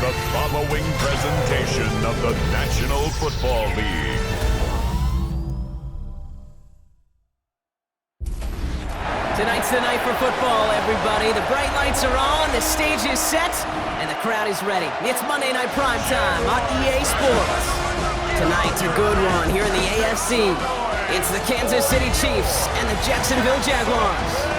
the following presentation of the National Football League. Tonight's the night for football, everybody. The bright lights are on, the stage is set, and the crowd is ready. It's Monday Night Prime Time on EA Sports. Tonight's a good one here in the AFC. It's the Kansas City Chiefs and the Jacksonville Jaguars.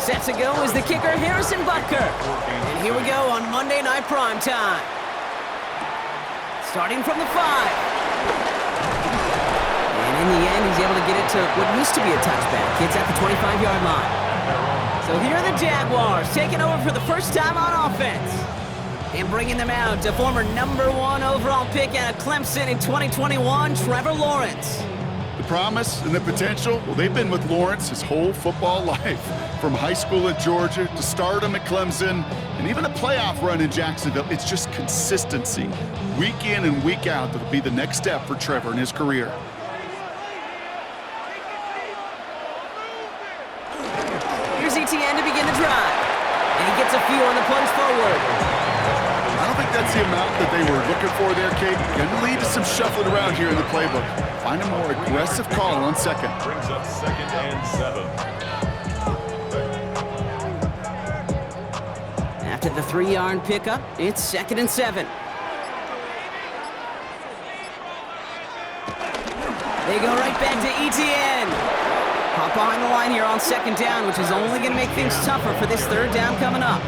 Set to go is the kicker, Harrison Butker. And here we go on Monday Night Prime Time. Starting from the 5. And in the end, he's able to get it to what used to be a touchback. It's at the 25-yard line. So here are the Jaguars taking over for the first time on offense. And bringing them out to former #1 overall pick out of Clemson in 2021, Trevor Lawrence. The promise and the potential, well, they've been with Lawrence his whole football life. From high school at Georgia to stardom at Clemson and even a playoff run in Jacksonville, it's just consistency. Week in and week out, that'll be the next step for Trevor in his career. Here's ETN to begin the drive. And he gets a few on the plunge forward. I don't think that's the amount that they were looking for there, Kate. Going to lead to some shuffling around here in the playbook. Find a more aggressive call on second. Brings up 2nd and 7. After the 3-yard pickup, it's 2nd and 7. They go right back to ETN. Hop behind the line here on 2nd down, which is only going to make things tougher for this 3rd down coming up.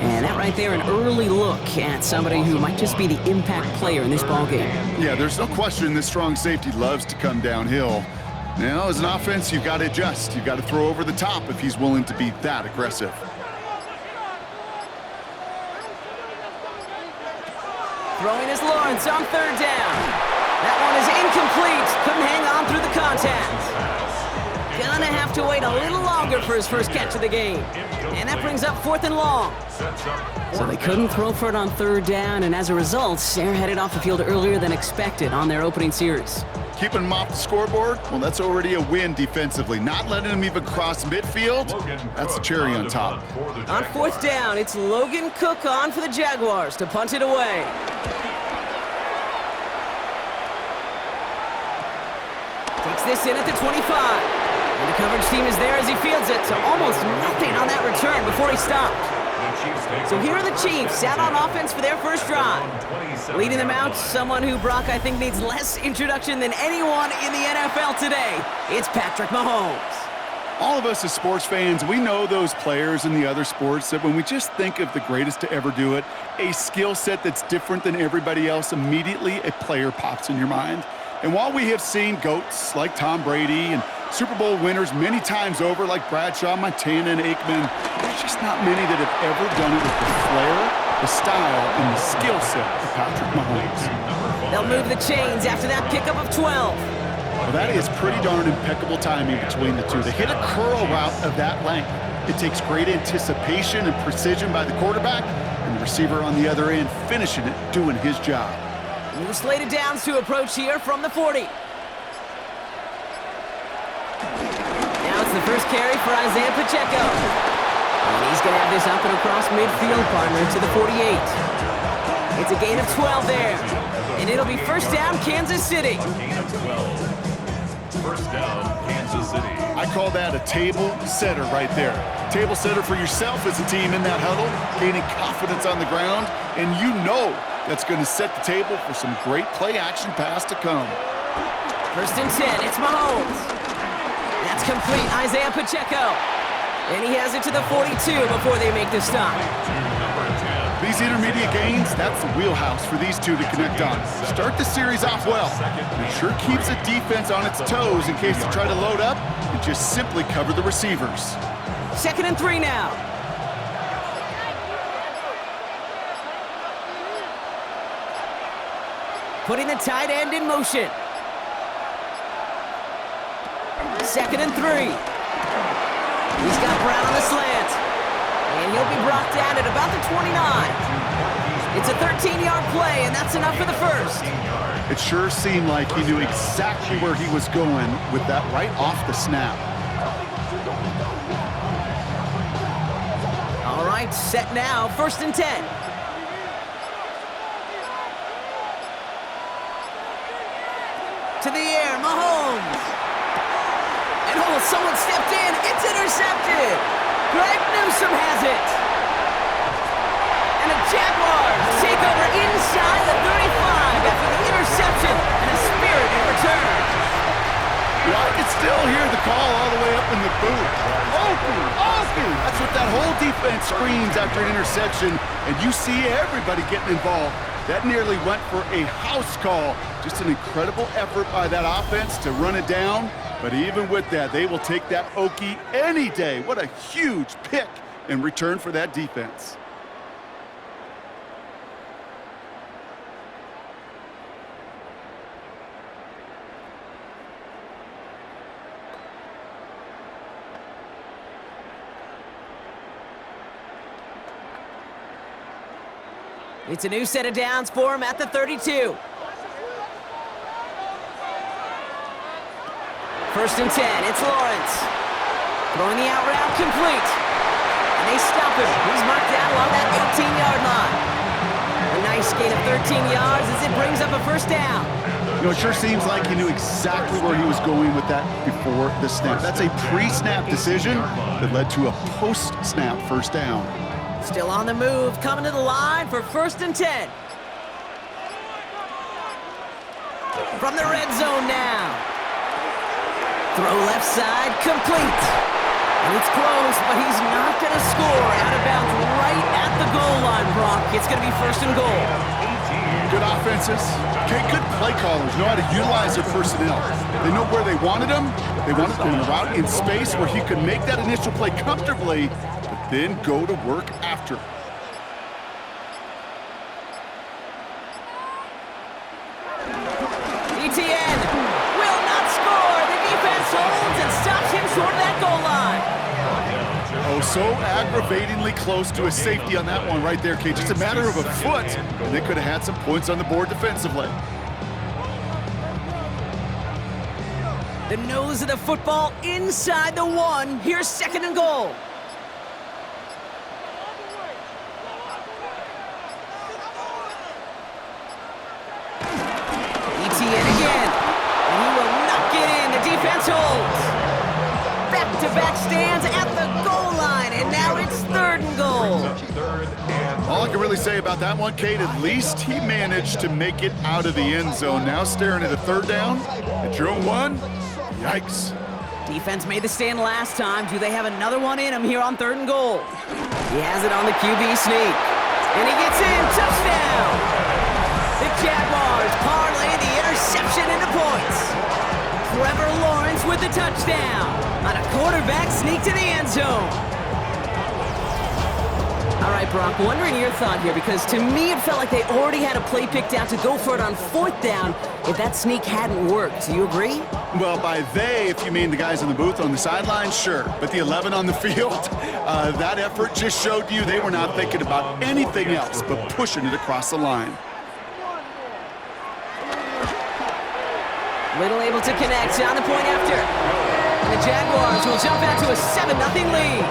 And that right there, an early look at somebody who might just be the impact player in this ballgame. Yeah, there's no question this strong safety loves to come downhill. Now, as an offense, you've got to adjust. You've got to throw over the top if he's willing to be that aggressive. Throwing is Lawrence on 3rd down. That one is incomplete. Couldn't hang on through the contact. Gonna have to wait a little longer for his first catch of the game. And that brings up 4th and long. So they couldn't throw for it on 3rd down, and as a result, they're headed off the field earlier than expected on their opening series. Keeping him off the scoreboard, well, that's already a win defensively. Not letting him even cross midfield, that's the cherry on top. On 4th down, it's Logan Cook on for the Jaguars to punt it away. Takes this in at the 25. And the coverage team is there as he fields it, so almost nothing on that return before he stopped. So here are the Chiefs out on offense for their first drive. Leading them out, someone who, Brock, I think needs less introduction than anyone in the NFL today. It's Patrick Mahomes. All of us as sports fans, we know those players in the other sports that when we just think of the greatest to ever do it, a skill set that's different than everybody else, immediately a player pops in your mind. And while we have seen GOATs like Tom Brady and Super Bowl winners many times over like Bradshaw, Montana, and Aikman, there's just not many that have ever done it with the flair, the style, and the skill set of Patrick Mahomes. They'll move the chains after that pickup of 12. Well, that is pretty darn impeccable timing between the two. To hit a curl route of that length, it takes great anticipation and precision by the quarterback, and the receiver on the other end finishing it, doing his job. New slated downs to approach here from the 40. Now it's the first carry for Isaiah Pacheco. And he's going to have this up and across midfield, partner, to the 48. It's a gain of 12 there. And it'll be first down, Kansas City. Gain of 12. First down, Kansas City. I call that a table setter right there. Table setter for yourself as a team in that huddle, gaining confidence on the ground, and you know that's going to set the table for some great play-action pass to come. First and 10, it's Mahomes. That's complete, Isaiah Pacheco. And he has it to the 42 before they make the stop. These intermediate gains, that's the wheelhouse for these two to connect on. Start the series off well. It sure keeps the defense on its toes in case they try to load up and just simply cover the receivers. 2nd and 3 now. putting the tight end in motion. 2nd and 3. He's got Brown on the slant. And he'll be brought down at about the 29. It's a 13-yard play, and that's enough for the first. It sure seemed like he knew exactly where he was going with that right off the snap. All right, set now, 1st and 10. To the air, Mahomes. And someone stepped in. It's intercepted. Greg Newsome has it. And the Jaguars take over inside the 35 after the interception and a spirited return. Yeah, I can still hear the call all the way up in the booth. Open, open. That's what that whole defense screams after an interception, and you see everybody getting involved. That nearly went for a house call. Just an incredible effort by that offense to run it down. But even with that, they will take that Okie any day. What a huge pick in return for that defense. It's a new set of downs for him at the 32. 1st and 10, it's Lawrence. Throwing the out route complete. And they stop him. He's marked down along that 18-yard line. A nice gain of 13 yards as it brings up a 1st down. You know, it sure seems like he knew exactly where he was going with that before the snap. That's a pre-snap decision that led to a post-snap 1st down. Still on the move, coming to the line for 1st and 10. From the red zone now. Throw left side, complete. And it's close, but he's not going to score. Out of bounds right at the goal line, Brock. It's going to be 1st and goal. Good offenses. Okay, good play callers know how to utilize their personnel. They know where they wanted him. They wanted him on a route in space where he could make that initial play comfortably, but then go to work after. ETN will not score. The defense holds and stops him short of that goal line. Oh, so aggravatingly close to a safety on that one right there, Kate. Just a matter of a foot, and they could have had some points on the board defensively. The nose of the football inside the 1. Here's 2nd and goal. ETN again. And he will not get in. The defense holds. Back-to-back stands at the goal line, and now it's 3rd and goal. All I can really say about that one, Kate, at least he managed to make it out of the end zone. Now staring at a 3rd down at your own 1. Yikes. Defense made the stand last time. Do they have another one in him here on 3rd and goal? He has it on the QB sneak. And he gets in. Touchdown! The Jaguars parlay the interception into points. Trevor Lawrence with the touchdown on a quarterback sneak to the end zone. All right, Brock, wondering your thought here, because to me it felt like they already had a play picked out to go for it on 4th down if that sneak hadn't worked. Do you agree? Well, by they, if you mean the guys in the booth on the sideline, sure. But the 11 on the field, that effort just showed you they were not thinking about anything else but pushing it across the line. Little able to connect on the point after. And the Jaguars will jump out to a 7-0 lead.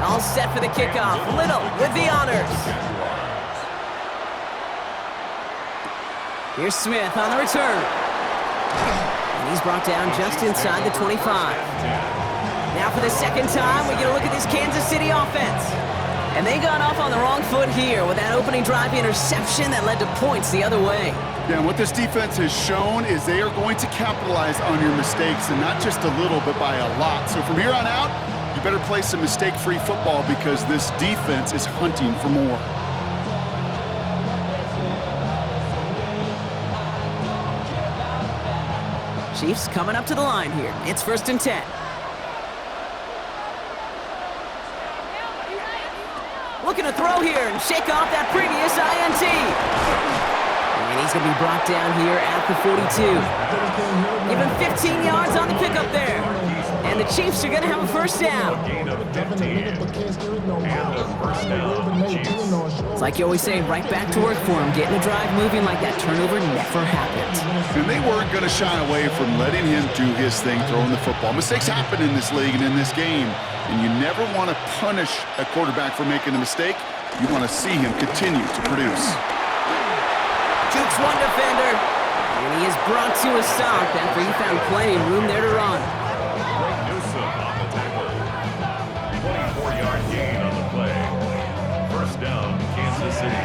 All set for the kickoff. Little with the honors. Here's Smith on the return. And he's brought down just inside the 25. Now for the 2nd time, we get a look at this Kansas City offense. And they got off on the wrong foot here with that opening drive interception that led to points the other way. Yeah, and what this defense has shown is they are going to capitalize on your mistakes, and not just a little, but by a lot. So from here on out, you better play some mistake-free football because this defense is hunting for more. Chiefs coming up to the line here. It's 1st and 10. Looking to throw here and shake off that previous INT. And he's going to be brought down here at the 42. Give him 15 yards on the pickup there. And the Chiefs are going to have a first down. Gain of 15. And a first down, Chiefs. It's like you always say, right back to work for him. Getting the drive moving like that turnover never happened. And they weren't going to shy away from letting him do his thing, throwing the football. Mistakes happen in this league and in this game. And you never want to punish a quarterback for making a mistake. You want to see him continue to produce. Jukes one defender. And he is brought to a stop after he found plenty of room there to run. Newsom on the tackle. 24-yard gain on the play. First down, Kansas City.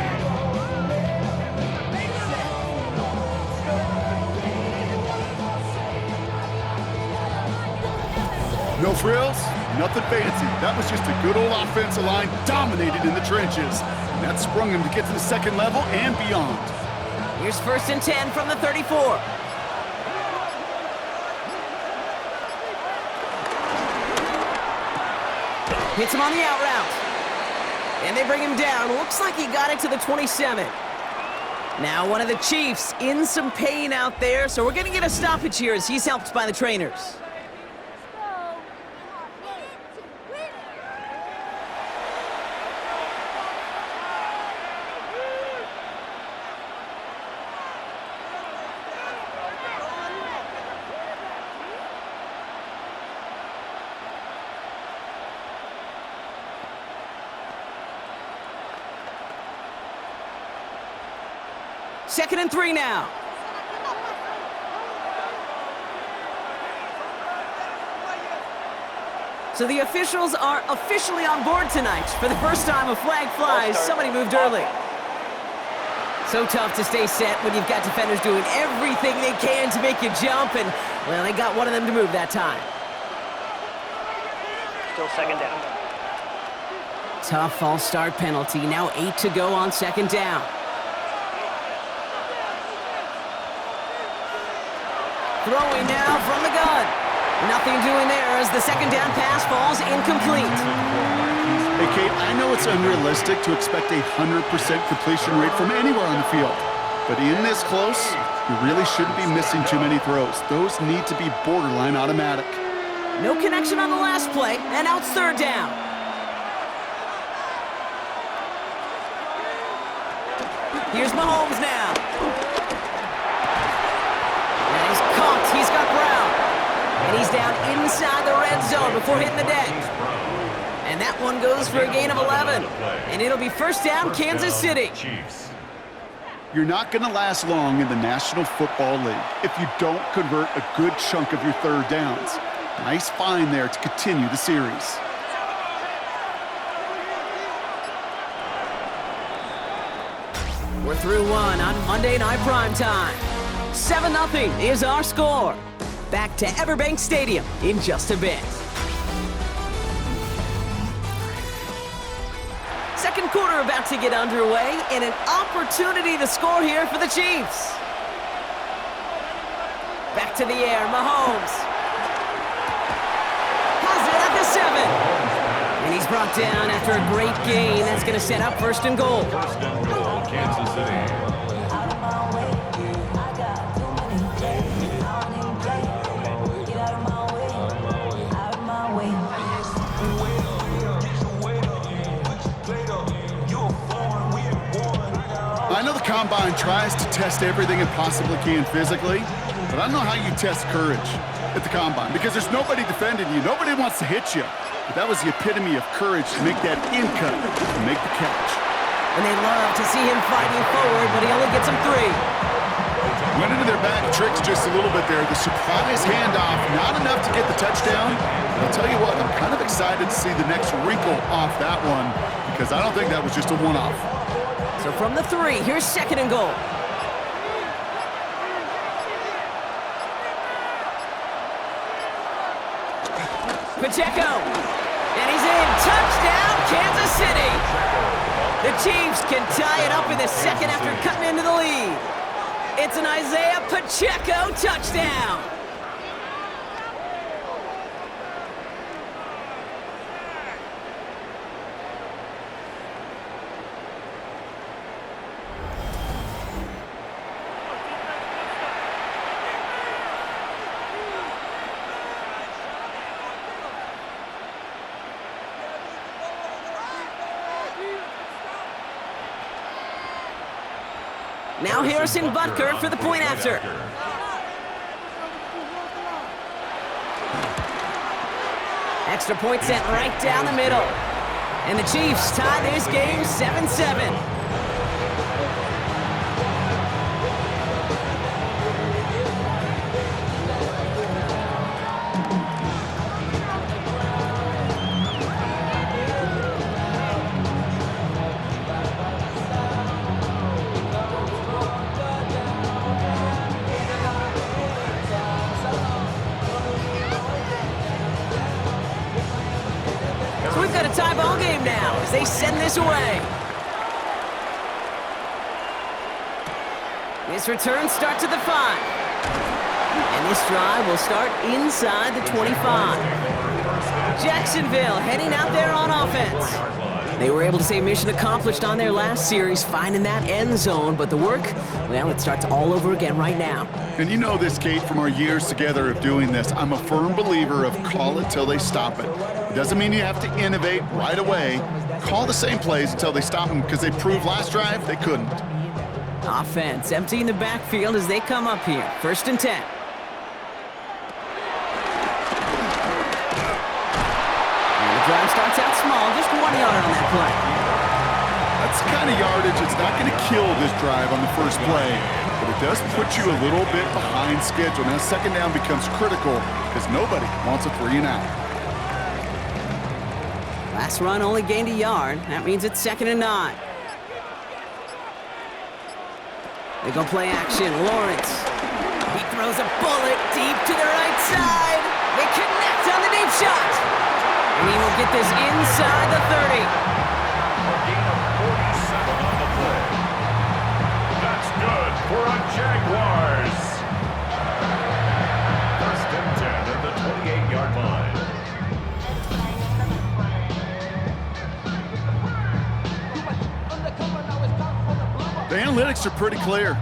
No frills, nothing fancy. That was just a good old offensive line dominated in the trenches. And that sprung him to get to the second level and beyond. Here's 1st and 10 from the 34. Hits him on the out route. And they bring him down. Looks like he got it to the 27. Now one of the Chiefs in some pain out there, so we're going to get a stoppage here as he's helped by the trainers. Second and 3 now. So the officials are officially on board tonight. For the first time, a flag flies. Somebody moved early. So tough to stay set when you've got defenders doing everything they can to make you jump, and, well, they got one of them to move that time. Still second down. Tough false start penalty. Now 8 to go on second down. Throwing now from the gun. Nothing doing there as the second down pass falls incomplete. Hey, Kate, I know it's unrealistic to expect a 100% completion rate from anywhere on the field. But in this close, you really shouldn't be missing too many throws. Those need to be borderline automatic. No connection on the last play, and now it's third down. Here's Mahomes now. He's got Brown. And he's down inside the red zone before hitting the deck. And that one goes for a gain of 11. And it'll be first down, Kansas City. You're not going to last long in the National Football League if you don't convert a good chunk of your third downs. Nice find there to continue the series. We're through one on Monday Night Primetime. 7-0 is our score. Back to Everbank Stadium in just a bit. Second quarter about to get underway, and an opportunity to score here for the Chiefs. Back to the air, Mahomes. Has it at the 7. And he's brought down after a great gain. That's going to set up first and goal. First and goal, Kansas City. I know the Combine tries to test everything it possibly can physically, but I don't know how you test courage at the Combine because there's nobody defending you. Nobody wants to hit you. But that was the epitome of courage to make that in cut and make the catch. And they love to see him fighting forward, but he only gets him 3. Went into their bag of tricks just a little bit there. The surprise handoff, not enough to get the touchdown. But I'll tell you what, I'm kind of excited excited to see the next wrinkle off that one because I don't think that was just a one-off. So from the 3, here's 2nd and goal. Pacheco, and he's in. Touchdown, Kansas City. The Chiefs can tie it up in the 2nd after cutting into the lead. It's an Isaiah Pacheco touchdown. Now Harrison Butker for the point after. Extra point sent right down the middle. And the Chiefs tie this game 7-7. So we've got a tie ball game now as they send this away. This return starts at the 5. And this drive will start inside the 25. Jacksonville heading out there on offense. They were able to say mission accomplished on their last series, finding that end zone, but the work, well, it starts all over again right now. And you know this, Kate, from our years together of doing this. I'm a firm believer of call it till they stop it. It doesn't mean you have to innovate right away. Call the same plays until they stop them because they proved last drive they couldn't. Offense emptying the backfield as they come up here. 1st and 10. Drive starts out small, just 1 yard on that play. That's the kind of yardage. It's not going to kill this drive on the first play, but it does put you a little bit behind schedule. Now, 2nd down becomes critical because nobody wants a 3 and out. Last run only gained a yard. That means it's 2nd and 9. They go play action. Lawrence. He throws a bullet deep to the right side. They connect on the deep shot. And he will get this inside the 30. A gain of 47 on the play. That's good for a Jaguars. 1st and 10 at the 28-yard line. The analytics are pretty clear.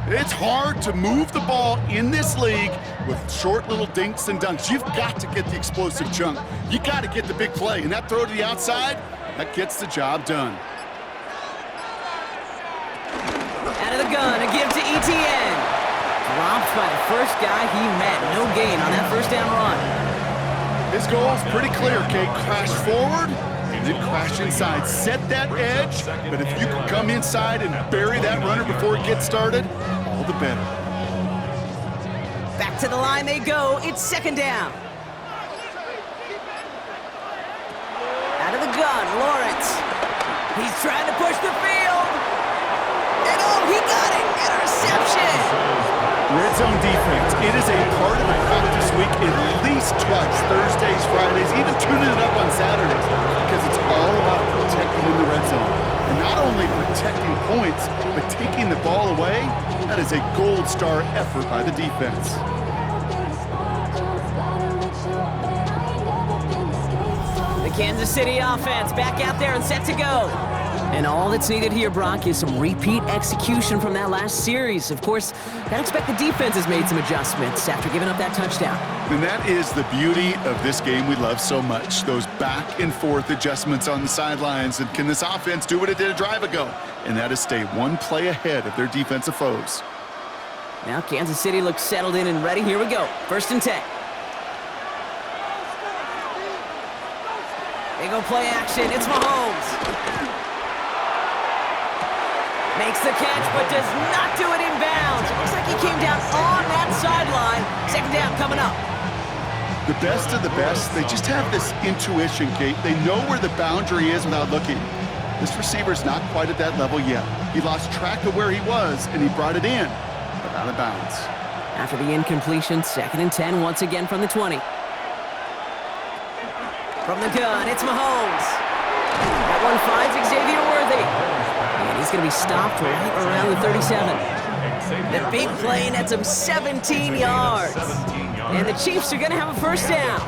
It's hard to move the ball in this league with short little dinks and dunks. You've got to get the explosive chunk. You got to get the big play. And that throw to the outside, that gets the job done. Out of the gun, a give to ETN. Dropped by the first guy he met. No gain on that 1st down run. His goal is pretty clear, Kate. Crash forward and then crash inside. Set that edge, but if you can come inside and bury that runner before it gets started, all the better. Back to the line they go. It's 2nd down. Out of the gun, Lawrence. He's trying to push the field. And oh, he got it. Interception. Red zone defense. It is a part of the practice week at least twice, Thursdays, Fridays, even tuning it up on Saturdays, because it's all about protecting in the red zone. And not only protecting points, but taking the ball away. That is a gold star effort by the defense. The Kansas City offense back out there and set to go. And all that's needed here, Brock, is some repeat execution from that last series. Of course, I expect the defense has made some adjustments after giving up that touchdown. And that is the beauty of this game we love so much, those back and forth adjustments on the sidelines. And can this offense do what it did a drive ago? And that is stay one play ahead of their defensive foes. Now Kansas City looks settled in and ready. Here we go. 1st and 10. They go play action. It's Mahomes. Makes the catch, but does not do it in bounds. It looks like he came down on that sideline. 2nd down coming up. The best of the best, they just have this intuition, Kate. They know where the boundary is without looking. This receiver's not quite at that level yet. He lost track of where he was, and he brought it in, but out of bounds. After the incompletion, 2nd and 10 once again from the 20. From the gun, it's Mahomes. That one finds Xavier Worthy. And he's going to be stopped right around the 37. The big play nets him 17 yards. And the Chiefs are going to have a first down.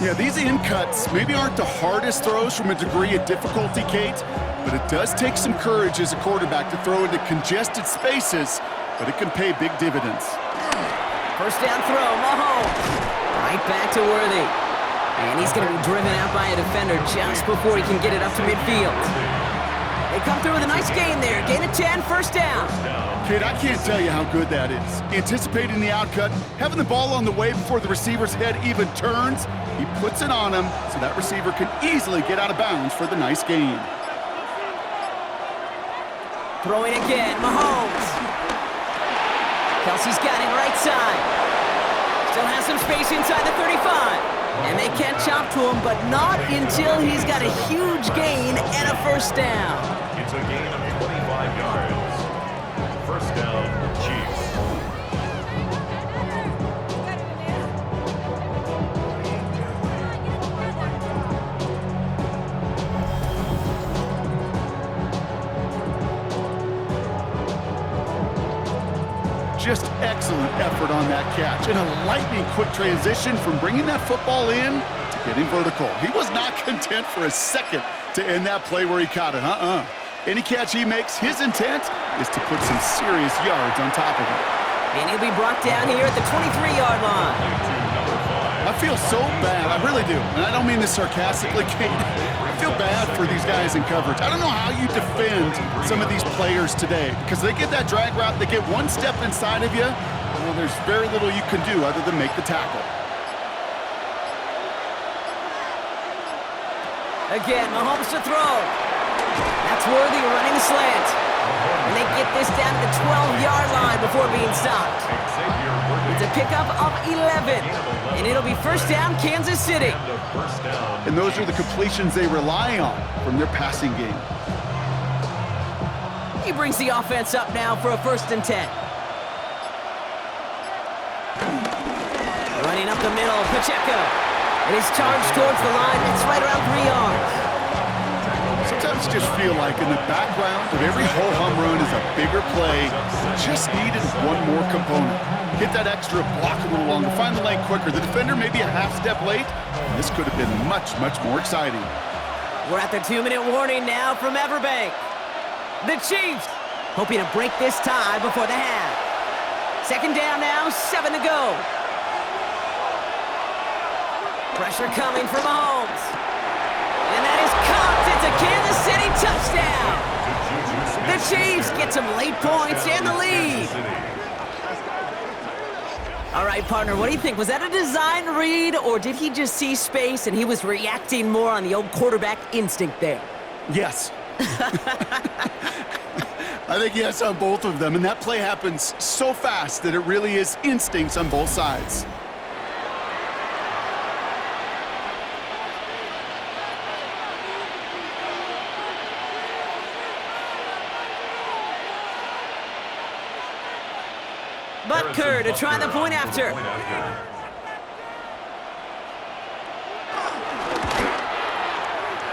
Yeah, these in cuts maybe aren't the hardest throws from a degree of difficulty, Kate, but it does take some courage as a quarterback to throw into congested spaces, but it can pay big dividends. First down throw, Mahomes. Right back to Worthy. And he's going to be driven out by a defender just before he can get it up to midfield. They come through with a nice gain there. Gain of 10, first down. Kate, I can't tell you how good that is. Anticipating the outcut, having the ball on the way before the receiver's head even turns, he puts it on him so that receiver can easily get out of bounds for the nice gain. Throwing again, Mahomes. Kelsey's got it right side. Still has some space inside the 35. And they can't chop to him, but not until he's got a huge gain and a first down. It's a gain of 25 yards. First down, Chiefs. Just excellent effort on that catch and a lightning quick transition from bringing that football in to getting vertical. He was not content for a second to end that play where he caught it. Any catch he makes, his intent is to put some serious yards on top of it. And he'll be brought down here at the 23-yard line. I feel so bad, I really do. And I don't mean this sarcastically, Kate. I feel bad for these guys in coverage. I don't know how you defend some of these players today because they get that drag route, they get one step inside of you, well, there's very little you can do other than make the tackle. Again, Mahomes to throw. That's Worthy running the slant. And they get this down to the 12-yard line before being stopped. It's a pickup of 11. And it'll be first down, Kansas City. And those are the completions they rely on from their passing game. He brings the offense up now for a 1st and 10. Running up the middle, Pacheco. And he's charged towards the line. It's right around 3 yards. Sometimes you just feel like in the background of every ho-hum run is a bigger play. Just needed one more component. Hit that extra block a little longer, find the lane quicker. The defender may be a half step late, and this could have been much, much more exciting. We're at the 2-minute warning now from Everbank. The Chiefs hoping to break this tie before the half. 2nd down now, 7 to go. Pressure coming from Mahomes. And that is caught. It's a Kansas City touchdown. The Chiefs get some late points and the lead. All right, partner, what do you think? Was that a design read, or did he just see space and he was reacting more on the old quarterback instinct there? Yes. I think yes on both of them, and that play happens so fast that it really is instincts on both sides. Butker to try the point after.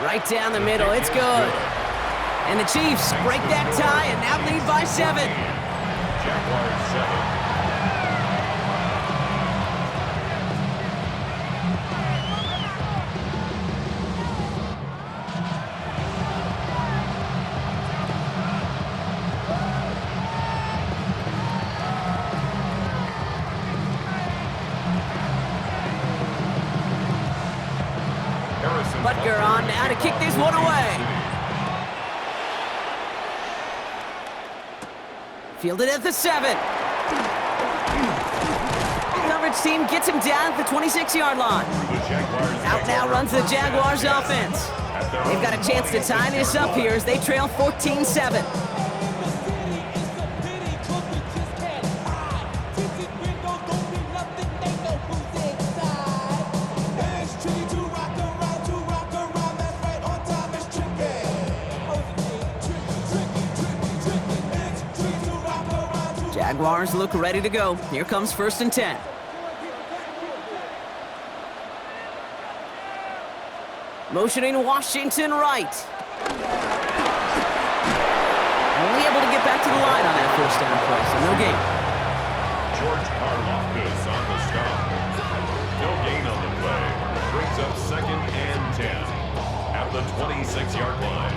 Right down the middle, it's good. And the Chiefs break that tie and now lead by 7. Jaguars 7. Butker on now to kick this one away. Fielded at the 7. Coverage team gets him down at the 26-yard line. Out now runs the Jaguars offense. They've got a chance to tie this up here as they trail 14-7. Jaguars look ready to go. Here comes 1st and 10. Motioning Washington right. Only able to get back to the line on that 1st down play, so no gain. George Karlaftis on the stop. No gain on the play. Brings up 2nd and 10 at the 26-yard line.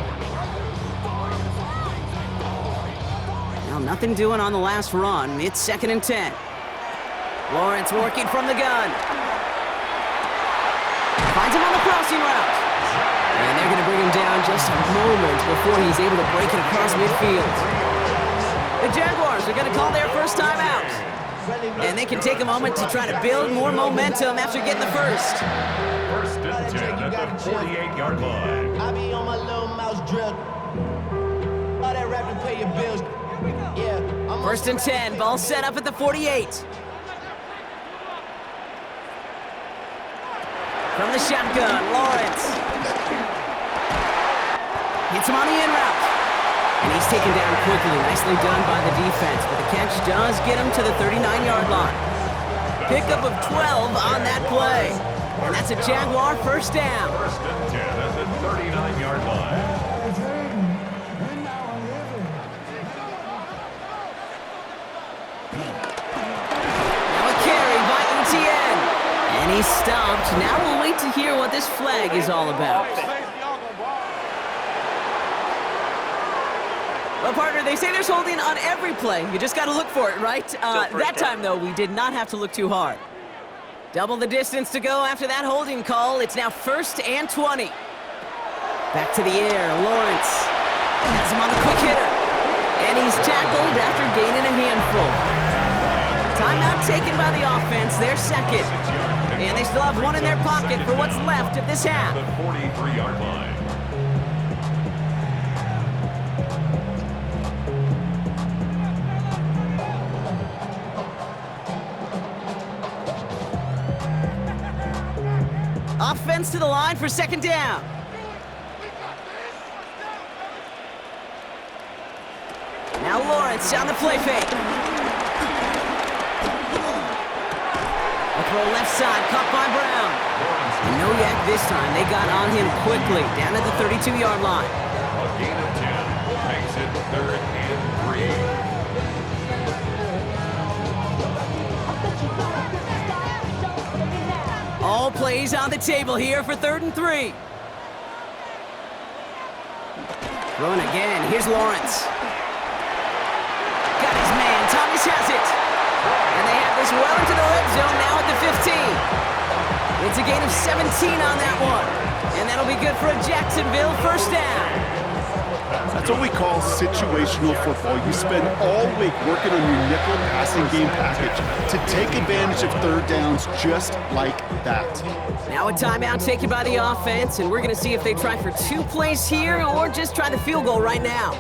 Now nothing doing on the last run. It's 2nd and 10. Lawrence working from the gun. Finds him on the crossing route. And they're going to bring him down just a moment before he's able to break it across midfield. The Jaguars are going to call their first time out. And they can take a moment to try to build more momentum after getting the first. 1st and 10 at the 48-yard line. I be on my little mouse drill. All that rap to pay your bills. Yeah, 1st and 10, ball set up at the 48. From the shotgun, Lawrence. Hits him on the in route. And he's taken down quickly. Nicely done by the defense, but the catch does get him to the 39-yard line. Pickup of 12 on that play. And that's a Jaguar 1st down. 1st and 10 at the 39-yard line. And he's stopped. Now we'll wait to hear what this flag is all about. Well, partner, they say there's holding on every play. You just got to look for it, right? That time, though, we did not have to look too hard. Double the distance to go after that holding call. It's now 1st and 20. Back to the air. Lawrence has him on the quick hitter. And he's tackled after gaining a handful. Timeout taken by the offense. They're 2nd. And they still have one in their pocket for what's left of this half. The 43-yard line. Offense to the line for 2nd down. Now Lawrence on the play fake. Throw left side, caught by Brown. And no yak this time. They got on him quickly, down at the 32-yard line. A gain of 10 makes it 3rd and 3. All plays on the table here for 3rd and 3. Throwing again. Here's Lawrence. Got his man. Thomas has it. And they have this well into the red zone now at the 15. It's a gain of 17 on that one. And that'll be good for a Jacksonville 1st down. That's what we call situational football. You spend all week working on your nickel passing game package to take advantage of 3rd downs just like that. Now a timeout taken by the offense, and we're going to see if they try for 2 plays here or just try the field goal right now.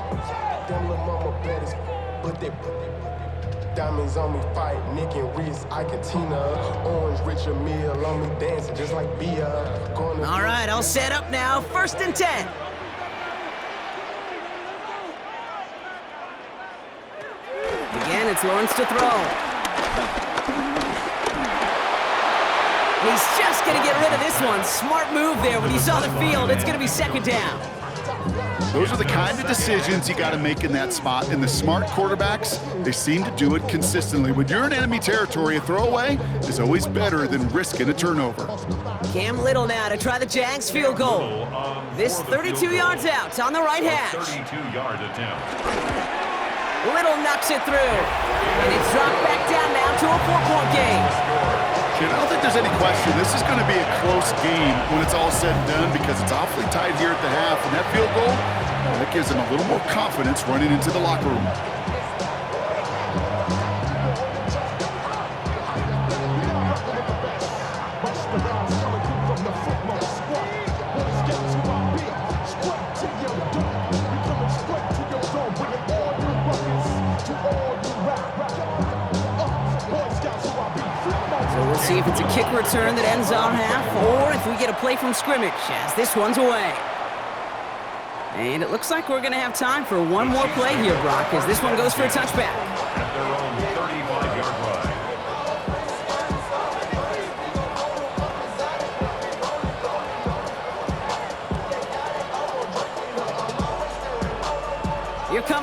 Diamonds on me fight, Nick and Reese, I can Tina. Orange Richard Mill on me dancing just like Bia. All right, all set up now. 1st and 10. Again, it's Lawrence to throw. He's just going to get rid of this one. Smart move there when he saw the field. It's going to be 2nd down. Those are the kind of decisions you got to make in that spot. And the smart quarterbacks, they seem to do it consistently. When you're in enemy territory, a throwaway is always better than risking a turnover. Cam Little now to try the Jags field goal. This 32 yards out on the right hash. 32-yard attempt. Little knocks it through. And it's dropped back down now to a 4-point game. I don't think there's any question. This is going to be a close game when it's all said and done because it's awfully tight here at the half. And that field goal, that gives them a little more confidence running into the locker room. So we'll see if it's a kick return that ends our half, or if we get a play from scrimmage, as this one's away. And it looks like we're going to have time for one more play here, Brock, as this one goes for a touchback. At their own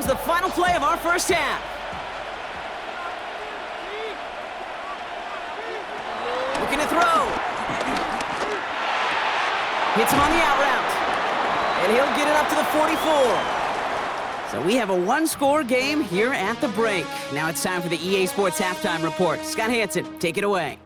the final play of our first half. Looking to throw. Hits him on the out route. And he'll get it up to the 44. So we have a one-score game here at the break. Now it's time for the EA Sports Halftime Report. Scott Hansen, take it away.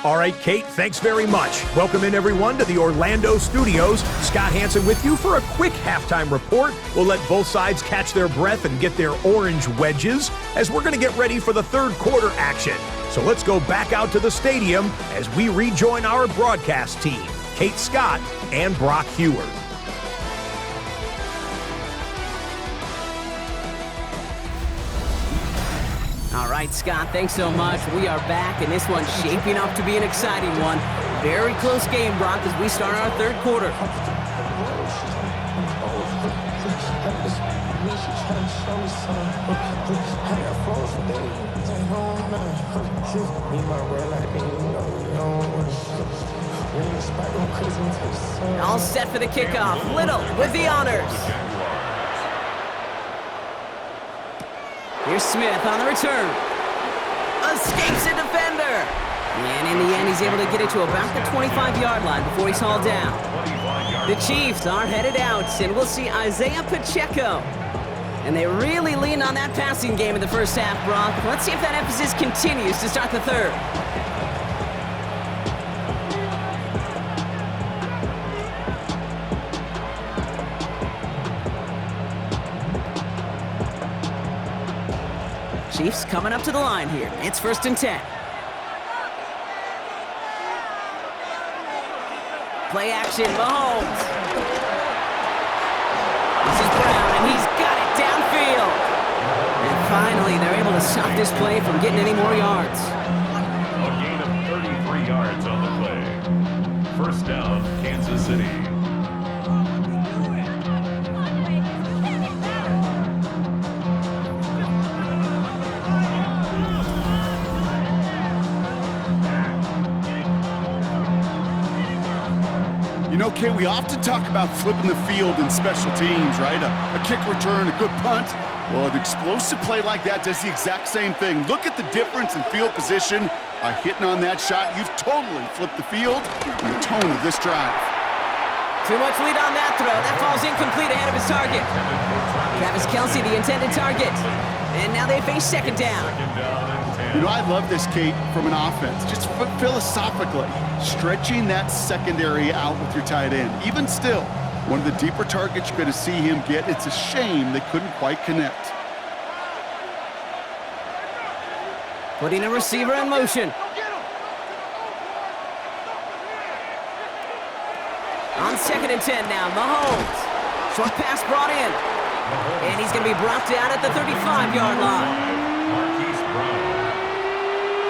All right, Kate, thanks very much. Welcome in, everyone, to the Orlando studios. Scott Hansen with you for a quick halftime report. We'll let both sides catch their breath and get their orange wedges as we're going to get ready for the third quarter action. So let's go back out to the stadium as we rejoin our broadcast team, Kate Scott and Brock Heward. All right, Scott, thanks so much. We are back, and this one's shaping up to be an exciting one. Very close game, Brock, as we start our third quarter. All set for the kickoff. Little with the honors. Here's Smith on the return. Escapes a defender. And in the end, he's able to get it to about the 25-yard line before he's hauled down. The Chiefs are headed out, and we'll see Isaiah Pacheco. And they really lean on that passing game in the first half, Brock. Let's see if that emphasis continues to start the third. Chiefs coming up to the line here. It's 1st and 10. Play action, Mahomes. This is Brown, and he's got it downfield. And finally, they're able to stop this play from getting any more yards. A gain of 33 yards on the play. First down, Kansas City. You know, Kay, we often talk about flipping the field in special teams, right? A kick return, a good punt. Well, an explosive play like that does the exact same thing. Look at the difference in field position. By hitting on that shot, you've totally flipped the field and the tone of this drive. Too much lead on that throw. That falls incomplete ahead of his target. Travis Kelce, the intended target. And now they face second down. You know, I love this, Kate, from an offense. Just philosophically, stretching that secondary out with your tight end. Even still, one of the deeper targets you're going to see him get. It's a shame they couldn't quite connect. Putting a receiver in motion. On 2nd and 10 now, Mahomes. Short pass brought in. And he's going to be brought down at the 35-yard line.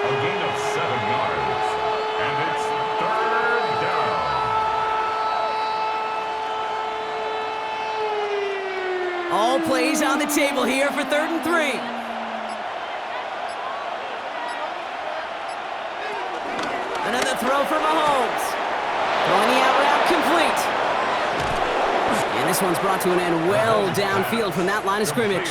A gain of 7 yards, and it's 3rd down. All plays on the table here for 3rd and 3. Another throw for Mahomes. Throwing the out route complete. And this one's brought to an end well downfield from that line of scrimmage.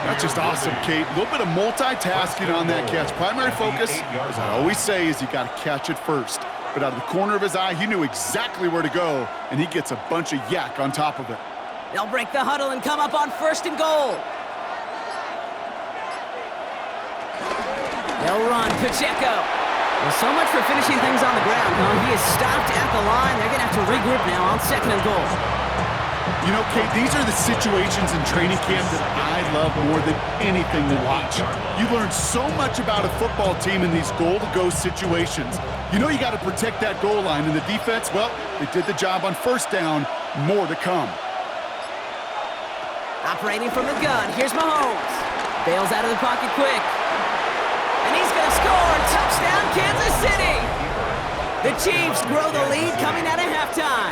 That's just awesome, Kate. A little bit of multitasking on that catch. Primary focus, as I always say, is you got to catch it first. But out of the corner of his eye, he knew exactly where to go, and he gets a bunch of yak on top of it. They'll break the huddle and come up on 1st and goal. They'll run. Pacheco. Well, so much for finishing things on the ground, huh? He is stopped at the line. They're going to have to regroup now on 2nd and goal. You know, Kate, these are the situations in training camp that I love more than anything to watch. You learn so much about a football team in these goal-to-go situations. You know you got to protect that goal line, and the defense, well, they did the job on 1st down. More to come. Operating from the gun, here's Mahomes. Bails out of the pocket quick. And he's going to score. Touchdown, Kansas City. The Chiefs grow the lead coming out of halftime.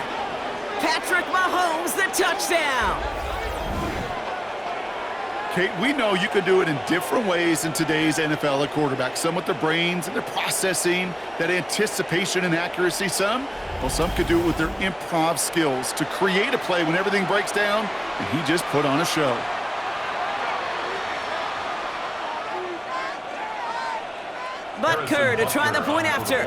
Patrick Mahomes, the touchdown. Kate, we know you can do it in different ways in today's NFL at quarterback. Some with their brains and their processing, that anticipation and accuracy. Some Well, some could do it with their improv skills to create a play when everything breaks down, and he just put on a show. Butker to try the point after.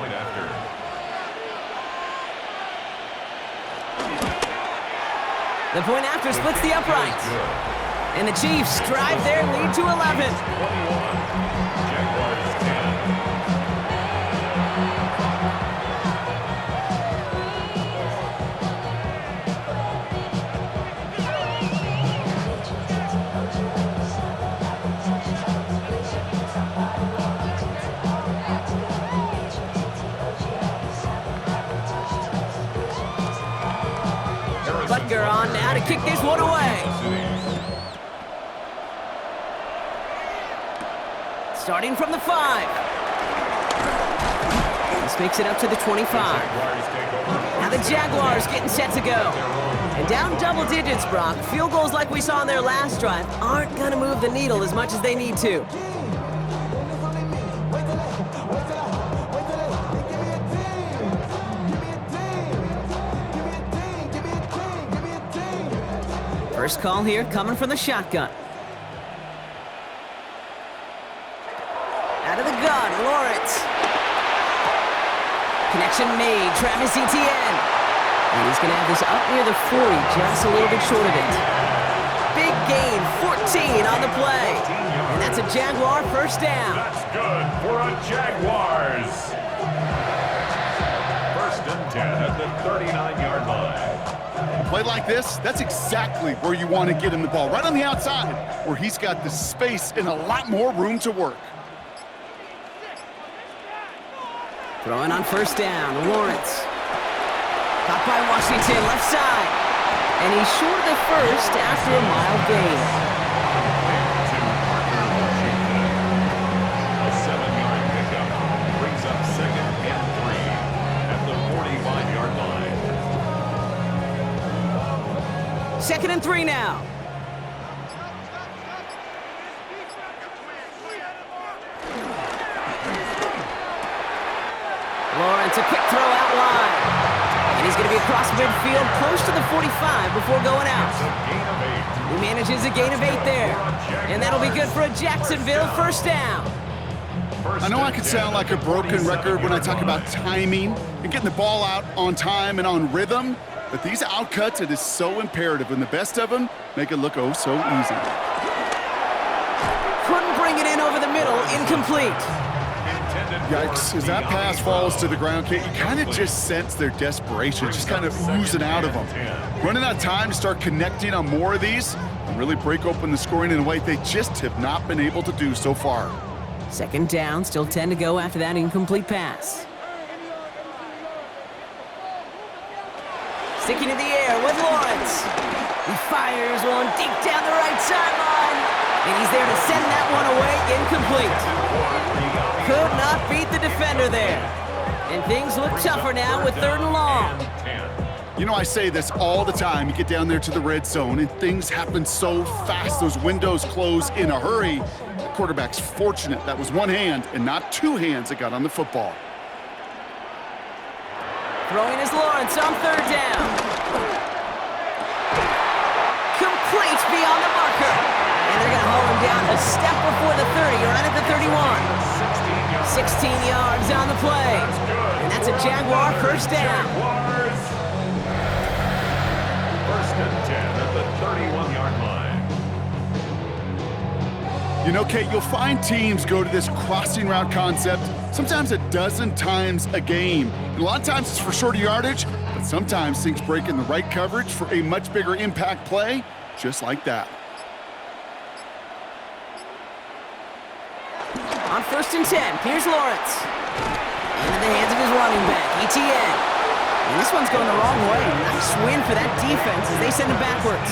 The point after splits the uprights. And the Chiefs drive their lead to 11. 21. Jaguars 10. Butker on now to kick this one away. Starting from the 5. This makes it up to the 25. Now the Jaguars getting set to go. And down double digits, Brock. Field goals like we saw on their last drive aren't going to move the needle as much as they need to. First call here coming from the shotgun. Out of the gun, Lawrence. Connection made, Travis Etienne. And he's going to have this up near the 40, just a little bit short of it. Big gain, 14 on the play. And that's a Jaguar first down. That's good for a Jaguars. First and 10 at the 39-yard line. A play like this, that's exactly where you want to get him the ball, right on the outside, where he's got the space and a lot more room to work. Throwing on first down, Lawrence. Caught by Washington, left side. And he's short of the first after a mild gain. A 7-yard pickup brings up second and 3 at the 45-yard line. Second and 3 now. Lawrence, a quick throw out wide. And he's going to be across midfield, close to the 45 before going out. He manages a gain of 8 there. And that'll be good for a Jacksonville first down. I know I can sound like a broken record when I talk about timing and getting the ball out on time and on rhythm, but these outcuts, it is so imperative, and the best of them make it look oh so easy. Couldn't bring it in over the middle, incomplete. Yikes, as that pass falls to the ground, Kate, you kind of just sense their desperation, just kind of oozing out of them. Running out of time to start connecting on more of these and really break open the scoring in a way they just have not been able to do so far. Second down, still 10 to go after that incomplete pass. Sticking in the air with Lawrence. He fires one deep down the right sideline. And he's there to send that one away, incomplete. Could not beat the defender there. And things look tougher now with third and long. You know, I say this all the time. You get down there to the red zone, and things happen so fast. Those windows close in a hurry. The quarterback's fortunate that was one hand and not two hands that got on the football. Throwing is Lawrence on third down. Complete beyond the marker. And they're going to haul him down a step before the 30, right at the 31. 16 yards on the play. And that's a Jaguar first down. First and 10 at the 31-yard line. You know, Kate, you'll find teams go to this crossing route concept sometimes a dozen times a game. And a lot of times it's for shorter yardage, but sometimes things break in the right coverage for a much bigger impact play, just like that. On first and 10, here's Lawrence. Into the hands of his running back, Etienne. And this one's going the wrong way. Nice win for that defense as they send him backwards.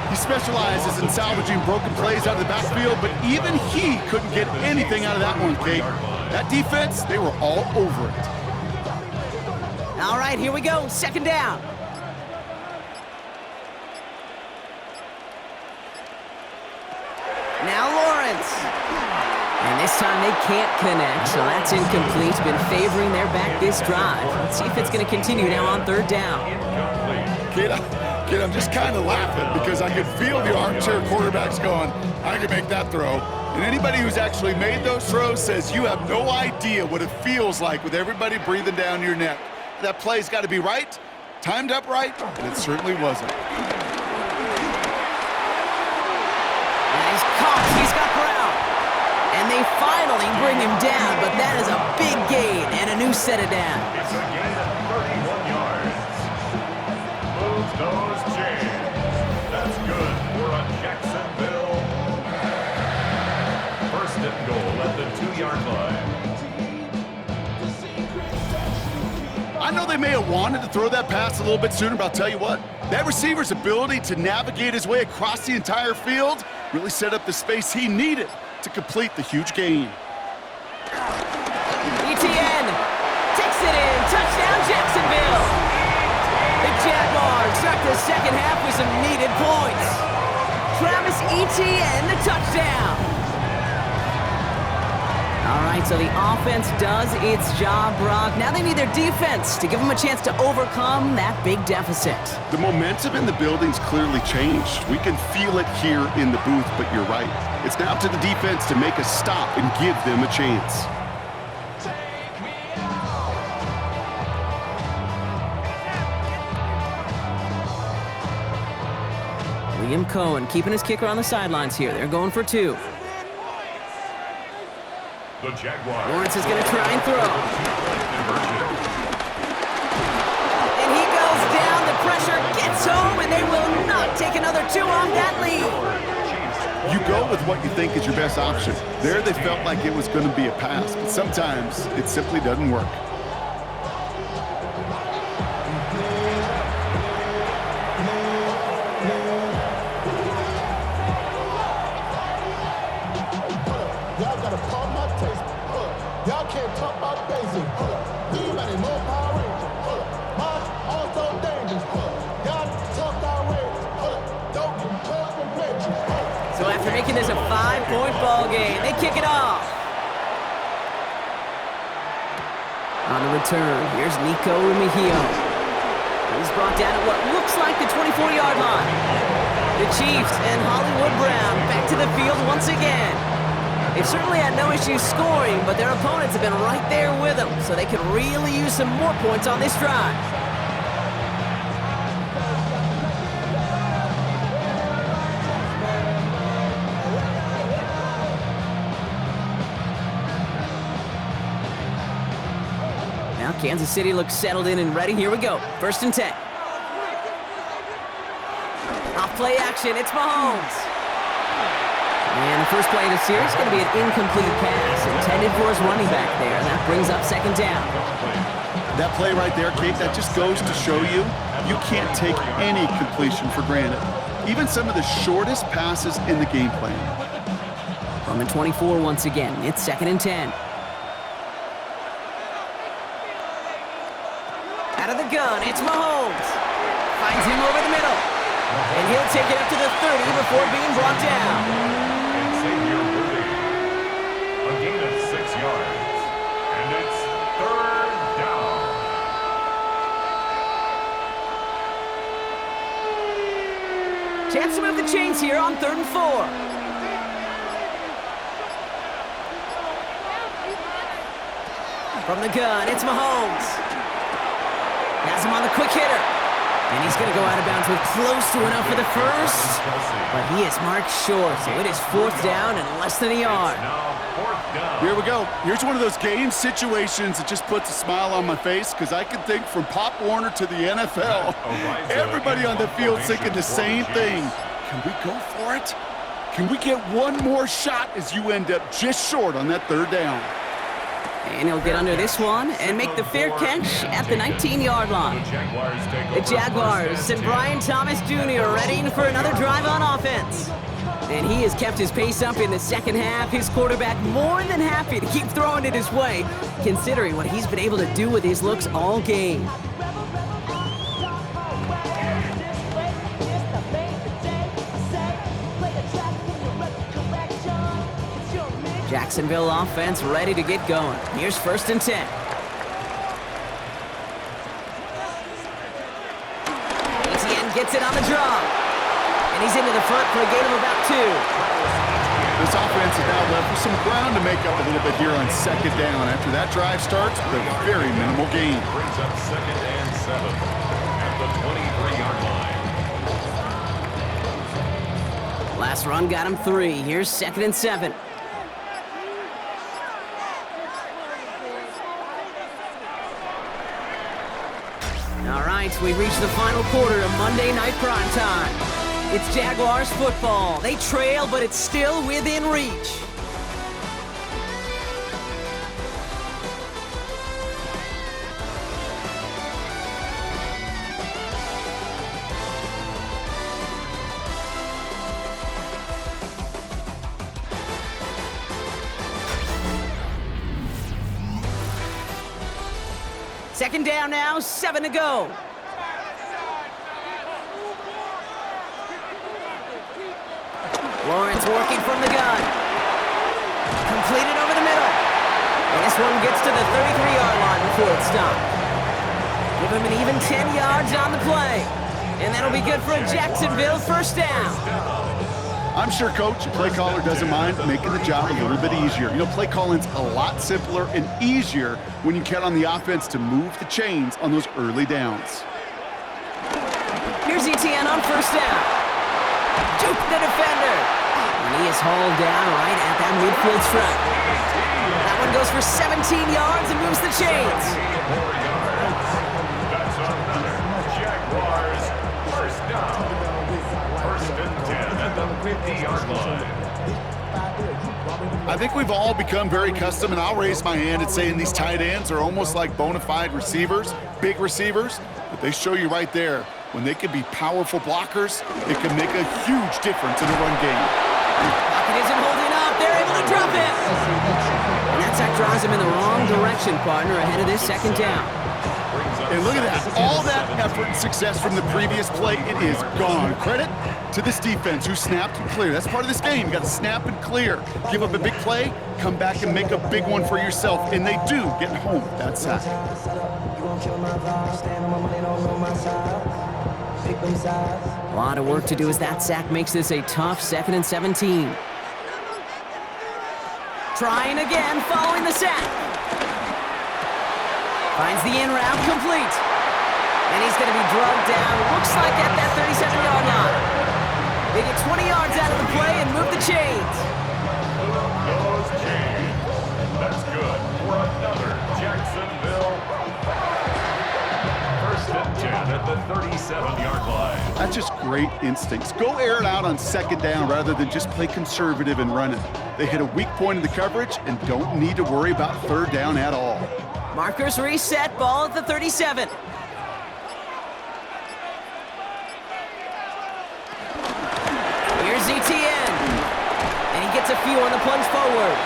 He specializes in salvaging broken plays out of the backfield, but even he couldn't get anything out of that one, Kate. That defense, they were all over it. All right, here we go, second down. Now Lawrence. And this This time they can't connect, so that's incomplete. Been favoring their back this drive. Let's see if it's going to continue now on third down. Kid, I'm just kind of laughing because I could feel the armchair quarterbacks going, I can make that throw. And anybody who's actually made those throws says you have no idea what it feels like with everybody breathing down your neck. That play's got to be right, timed up right, and it certainly wasn't. He's caught. He's got ground. And they finally bring him down, but that is a big gain and a new set of downs. It's a gain of 31 yards. Move those chains. That's good for a Jacksonville. First and goal at the 2-yard line. I know they may have wanted to throw that pass a little bit sooner, but I'll tell you what, that receiver's ability to navigate his way across the entire field really set up the space he needed to complete the huge gain. ETN takes it in. Touchdown, Jacksonville. The Jaguars start the second half with some needed points. Travis Etienne, the touchdown. All right, so the offense does its job, Brock. Now they need their defense to give them a chance to overcome that big deficit. The momentum in the building's clearly changed. We can feel it here in the booth, but you're right. It's now to the defense to make a stop and give them a chance. Liam Cohen keeping his kicker on the sidelines here. They're going for two. The Jaguars. Lawrence is going to try and throw. And he goes down. The pressure gets home, and they will not take another two off that lead. You go with what you think is your best option. There they felt like it was going to be a pass, but sometimes it simply doesn't work. Y'all gotta pump my taste. Y'all can't talk about basic. Anybody more Power Ranger. Mine also dangerous. Y'all talk outrageous. Don't get caught with bitches. So after making this a 5-point ball game, they kick it off. On the return, here's Nico Mejio. He's brought down at what looks like the 24-yard line. The Chiefs and Hollywood Brown back to the field once again. They've certainly had no issues scoring, but their opponents have been right there with them, so they can really use some more points on this drive. Now Kansas City looks settled in and ready. Here we go. 1st and 10. Off play action. It's Mahomes. And the first play of the series is going to be an incomplete pass intended for his running back there. And that brings up 2nd down. That play right there, Kate, that just goes to show you, you can't take any completion for granted. Even some of the shortest passes in the game plan. From the 24 once again, it's 2nd and 10. Out of the gun, it's Mahomes. Finds him over the middle. And he'll take it up to the 30 before being brought down. A gain of 6 yards. And it's 3rd down. Chance to move the chains here on 3rd and 4. From the gun, it's Mahomes. Has him on the quick hitter. And he's going to go out of bounds with close to enough for the first. But he is marked short, so it is 4th down and less than a yard. Now 4th down. Here we go. Here's one of those game situations that just puts a smile on my face because I can think from Pop Warner to the NFL. Everybody on the field thinking the same thing. Can we go for it? Can we get one more shot as you end up just short on that 3rd down? And he'll get under this one and make the fair catch at the 19-yard line. The Jaguars and Brian Thomas Jr. ready for another drive on offense. And he has kept his pace up in the second half. His quarterback more than happy to keep throwing it his way, considering what he's been able to do with his looks all game. Jacksonville offense ready to get going. Here's 1st and 10. Etienne gets it on the draw. And he's into the front for a gain of about 2. This offense is now left with some ground to make up a little bit here on 2nd down after that drive starts with a very minimal gain. Brings up 2nd and 7 at the 23-yard line. Last run got him 3. Here's 2nd and 7. All right, we've reached the final quarter of Monday Night Prime Time. It's Jaguars football. They trail, but it's still within reach. Second down now, 7 to go. Lawrence working from the gun. Completed over the middle. And this one gets to the 33-yard line before it's stopped. Give him an even 10 yards on the play. And that'll be good for a Jacksonville 1st down. I'm sure Coach, play caller doesn't mind making the job a little bit easier. You know, play calling's a lot simpler and easier when you count on the offense to move the chains on those early downs. Here's Etienne on 1st down. Juke the defender. And he is hauled down right at that midfield stripe. That one goes for 17 yards and moves the chains. 4 yards. That's another Jaguars 1st down. 1st and 10 at the 50-yard line. I think we've all become very accustomed, and I'll raise my hand and saying these tight ends are almost like bona fide receivers, big receivers, but they show you right there, when they can be powerful blockers, it can make a huge difference in a run game. Pocket isn't holding up. They're able to drop it. And that sack drives him in the wrong direction, partner, ahead of this 2nd down. And look at that. All that effort and success from the previous play, it is gone. Credit to this defense who snapped and cleared. That's part of this game. You got to snap and clear. Give up a big play, come back and make a big one for yourself. And they do get home with that sack. A lot of work to do as that sack makes this a tough 2nd and 17. Trying again, following the sack. Finds the in route complete. And he's going to be drugged down, looks like at that 37-yard line. They get 20 yards out of the play and move the chains. Those chains. That's good for another Jacksonville 1st and 10 at the 37-yard line. That's just great instincts. Go air it out on 2nd down rather than just play conservative and run it. They hit a weak point in the coverage and don't need to worry about 3rd down at all. Markers reset, ball at the 37. Here's Etienne. And he gets a few on the plunge forward.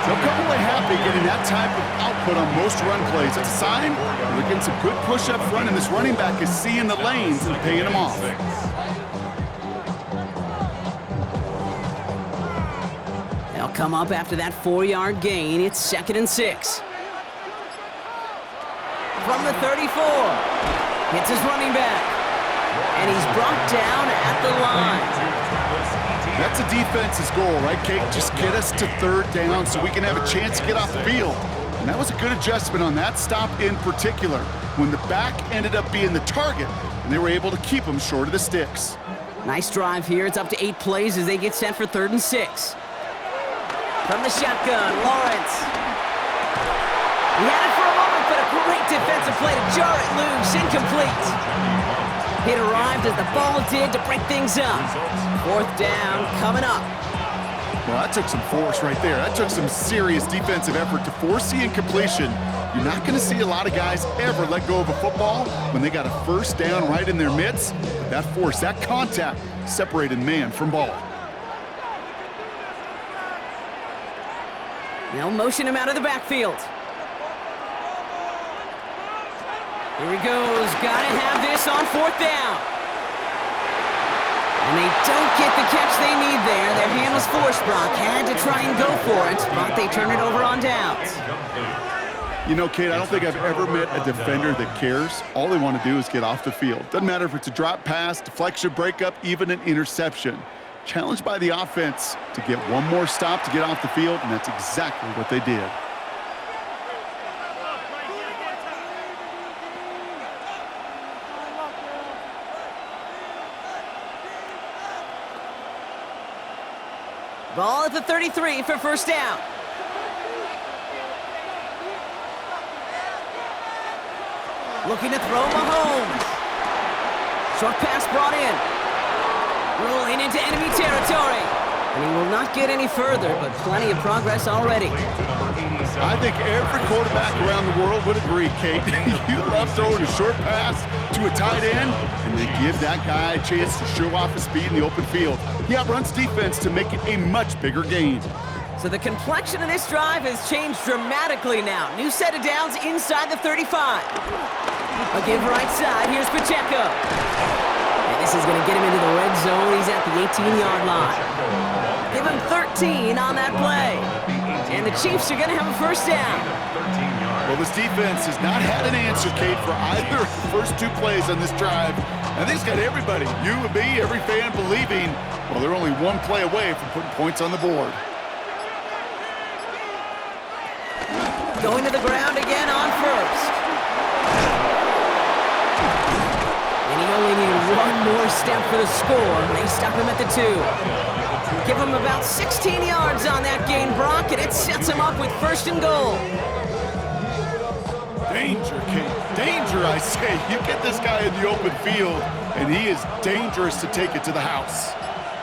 They'll come away happy getting that type of output on most run plays. It's a sign they're getting some good push up front, and this running back is seeing the lanes and paying them off. They'll come up after that 4-yard gain. It's 2nd and 6. From the 34. Hits his running back. And he's brought down at the line. That's a defense's goal, right, Kate? Just get us to 3rd down so we can have a chance to get off the field. And that was a good adjustment on that stop in particular, when the back ended up being the target, and they were able to keep him short of the sticks. Nice drive here. It's up to 8 plays as they get set for 3rd and 6. From the shotgun, Lawrence. He had it for a moment, but a great defensive play to jar it loose. Incomplete. It arrived as the ball did to break things up. 4th down coming up. Well, that took some force right there. That took some serious defensive effort to force the incompletion. You're not going to see a lot of guys ever let go of a football when they got a 1st down right in their midst. But that force, that contact, separated man from ball. They'll motion him out of the backfield. Here he goes. Got to have this on 4th down. And they don't get the catch they need there. Their hand was forced, Brock. Had to try and go for it, but they turn it over on downs. You know, Kate, I don't think I've ever met a defender that cares. All they want to do is get off the field. Doesn't matter if it's a drop pass, deflection, breakup, even an interception. Challenged by the offense to get one more stop to get off the field, and that's exactly what they did. Ball at the 33 for first down. Looking to throw Mahomes. Short pass brought in. Rolling into enemy territory. And he will not get any further, but plenty of progress already. I think every quarterback around the world would agree, Kate. You love throwing a short pass to a tight end, and then give that guy a chance to show off his speed in the open field. He outruns defense to make it a much bigger gain. So the complexion of this drive has changed dramatically now. New set of downs inside the 35. A give right side, here's Pacheco. And this is going to get him into the red zone. He's at the 18-yard line. Give him 13 on that play. And the Chiefs are going to have a first down. Well, this defense has not had an answer, Kate, for either of the first two plays on this drive. I think it's got everybody, you and me, every fan believing, well, they're only one play away from putting points on the board. Going to the ground again on first. And he only needed one more step for the score. They stop him at the 2. Give him about 16 yards on that gain, Brock, and it sets him up with first and goal. Danger, Kate. Danger, I say. You get this guy in the open field, and he is dangerous to take it to the house.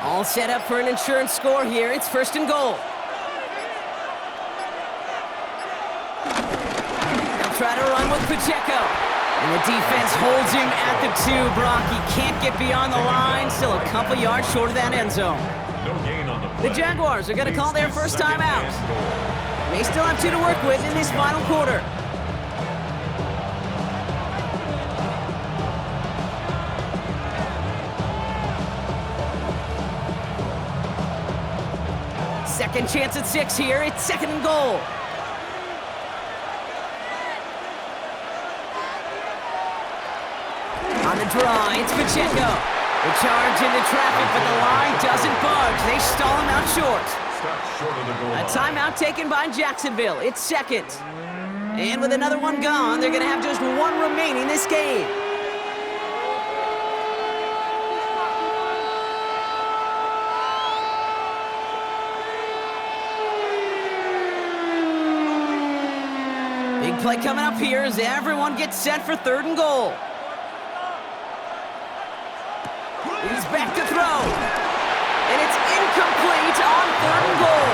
All set up for an insurance score here. It's first and goal. They'll try to run with Pacheco. And the defense holds him at the 2, Brock. He can't get beyond the line. Still a couple yards short of that end zone. The Jaguars are going to call their first time out. They still have 2 to work with in this final quarter. Second chance at 6 here. It's second and goal. On the draw, it's Pacheco. The charge into traffic, but the line doesn't budge. They stall him out short. A timeout taken by Jacksonville. It's second. And with another one gone, they're going to have just one remaining this game. Big play coming up here as everyone gets set for third and goal. He's back to throw. And it's incomplete on third and goal.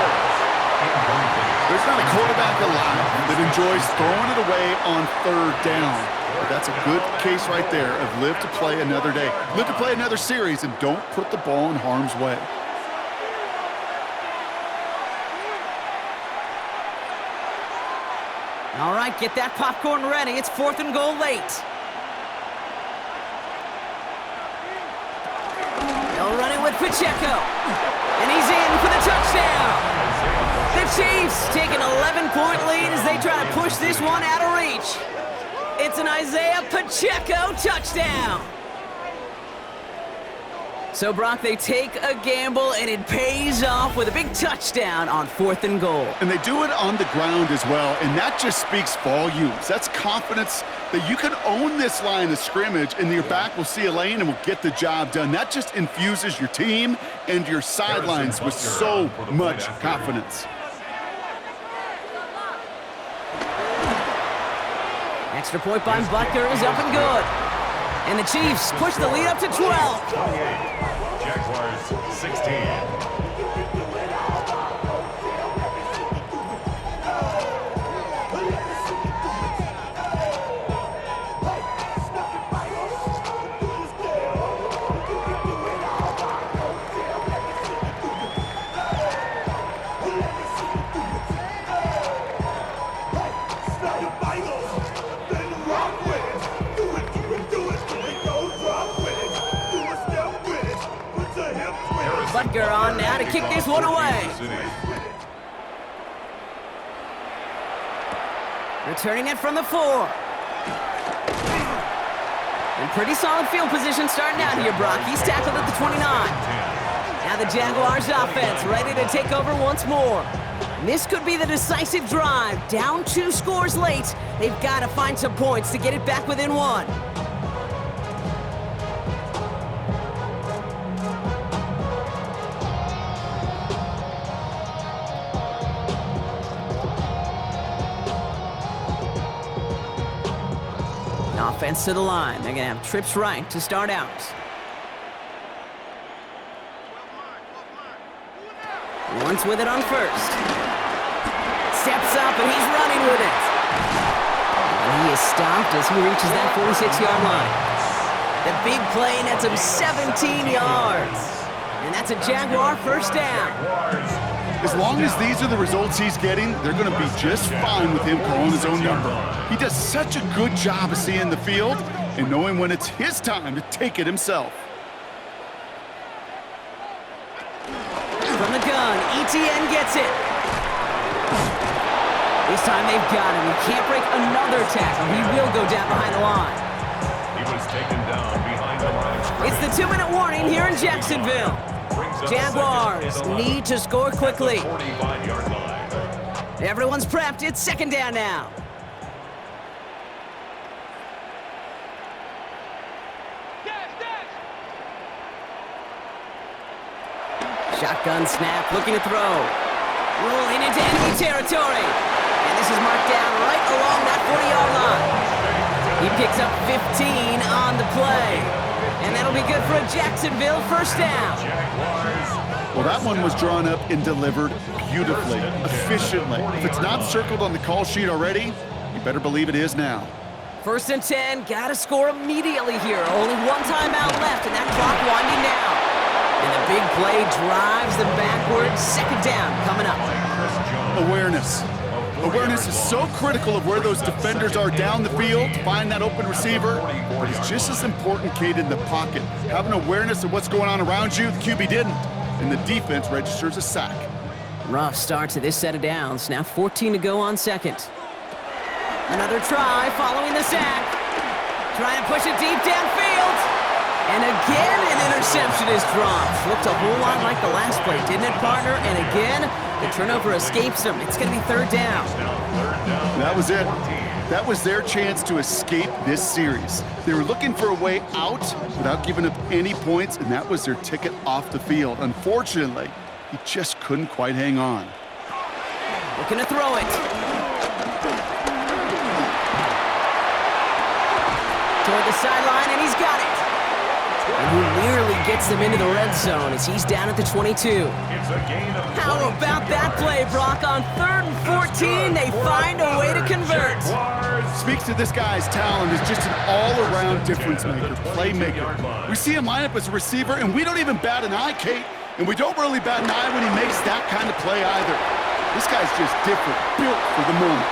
There's not a quarterback alive that enjoys throwing it away on third down. But that's a good case right there of live to play another day. Live to play another series and don't put the ball in harm's way. All right, get that popcorn ready. It's fourth and goal late. They'll run it with Pacheco. And he's in for the touchdown. The Chiefs take an 11-point lead as they try to push this one out of reach. It's an Isaiah Pacheco touchdown. So, Brock, they take a gamble, and it pays off with a big touchdown on fourth and goal. And they do it on the ground as well, and that just speaks volumes. That's confidence that you can own this line of scrimmage, and your back will see a lane and will get the job done. That just infuses your team and your sidelines with so much confidence. Extra point by Butker is up and good. And the Chiefs push the lead up to 12. Jaguars 16. Butker on now to kick this one away. Returning it from the 4. And pretty solid field position starting out here, Brock. He's tackled at the 29. Now the Jaguars offense ready to take over once more. And this could be the decisive drive. Down 2 scores late. They've got to find some points to get it back within 1. Offense to the line. They're going to have trips right to start out. Once with it on first. Steps up and he's running with it. And he is stopped as he reaches that 46-yard line. The big play nets him 17 yards. And that's a Jaguar first down. As long as these are the results he's getting, they're going to be just fine with him calling his own number. He does such a good job of seeing the field and knowing when it's his time to take it himself. From the gun, ETN gets it. This time they've got him. He can't break another tackle. He will go down behind the line. He was taken down behind the line. It's the 2-minute warning here in Jacksonville. Jaguars need to score quickly. Everyone's prepped. It's second down now. Shotgun snap, looking to throw. Rolling into enemy territory. And this is marked down right along that 40-yard line. He picks up 15 on the play. And that'll be good for a Jacksonville first down. Well, that one was drawn up and delivered beautifully, efficiently. If it's not circled on the call sheet already, you better believe it is now. First and 10, gotta score immediately here. Only one timeout left, and that clock winding down. And the big play drives them backwards. Second down coming up. Awareness. Awareness is so critical of where those defenders are down the field to find that open receiver, but it's just as important, Kate, in the pocket. Having awareness of what's going on around you, the QB didn't, and the defense registers a sack. Rough start to this set of downs. Now 14 to go on second. Another try following the sack. Trying to push it deep downfield. And again, an interception is dropped. Looked a whole lot like the last play, didn't it, partner? And again, the turnover escapes them. It's going to be third down. That was it. That was their chance to escape this series. They were looking for a way out without giving up any points, and that was their ticket off the field. Unfortunately, he just couldn't quite hang on. Looking to throw it. Toward the sideline, and he's got it. And he nearly gets them into the red zone as he's down at the 22. How about that play, Brock? On 3rd and 14, they find a way to convert. Speaks to this guy's talent as just an all-around difference maker, playmaker. We see him line up as a receiver, and we don't even bat an eye, Kate. And we don't really bat an eye when he makes that kind of play either. This guy's just different, built for the moment.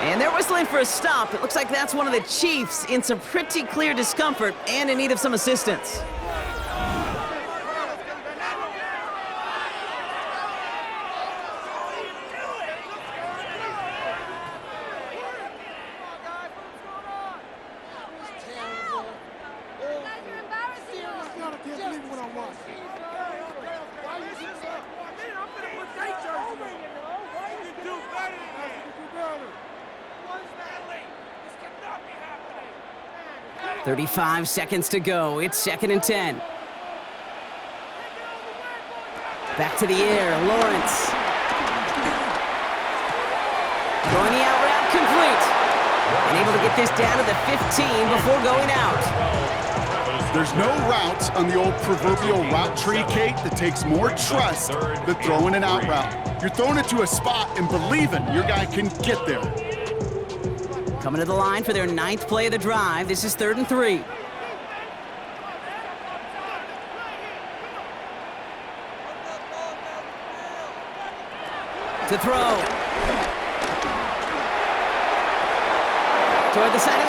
And they're whistling for a stop. It looks like that's one of the Chiefs in some pretty clear discomfort and in need of some assistance. This 35 seconds to go. It's 2nd and 10. Back to the air, Lawrence. Throwing the out route complete. And able to get this down to the 15 before going out. There's no route on the old proverbial route tree, Kate, that takes more trust than throwing an out route. You're throwing it to a spot and believing your guy can get there. Coming to the line for their 9th play of the drive. This is 3rd and 3. To throw. Toward the side of